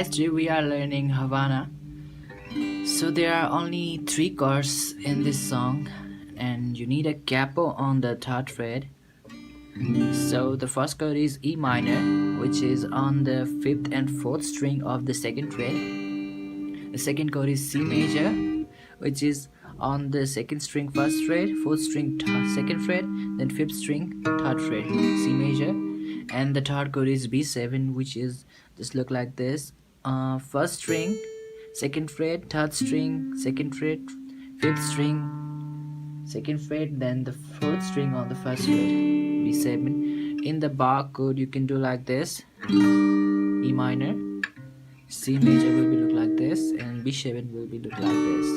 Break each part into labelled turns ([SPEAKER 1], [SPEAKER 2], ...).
[SPEAKER 1] guys, today we are learning Havana. So there are only 3 chords in this song and you need a capo on the 3rd fret. So the first chord is E minor, which is on the 5th and 4th string of the 2nd fret. The second chord is C major, which is on the 2nd string 1st fret, 4th string 2nd fret, then 5th string 3rd fret, C major. And the 3rd chord is B7, which is just look like this: 1st string 2nd fret, 3rd string 2nd fret, 5th string 2nd fret, then the 4th string on the 1st fret, B7. In the bar chord you can do like this: E minor, C major will be look like this, and B7 will be look like this,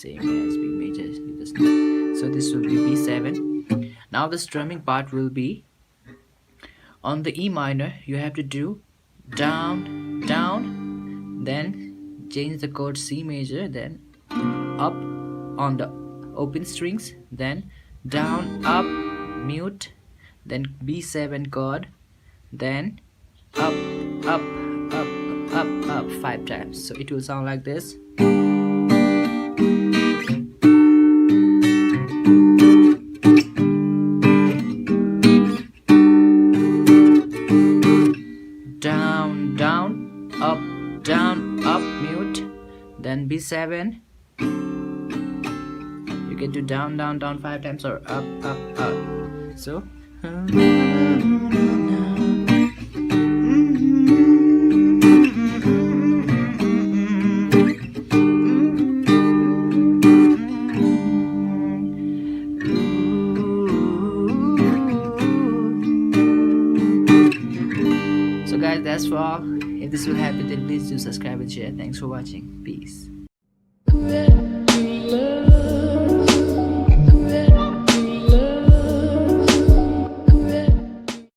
[SPEAKER 1] same as B major you just know. So this will be B7. Now the strumming part will be: on the E minor you have to do down, down, then change the chord C major, then up on the open strings, then down, up, mute, then B7 chord, then up, up, up, up, up 5 times. So it will sound like this. Down, down, up, mute, then B7. You can do down, down, down 5 times, or up, up, up. So guys, that's for all. If this will happen, then please do subscribe and share. Thanks for watching. Peace.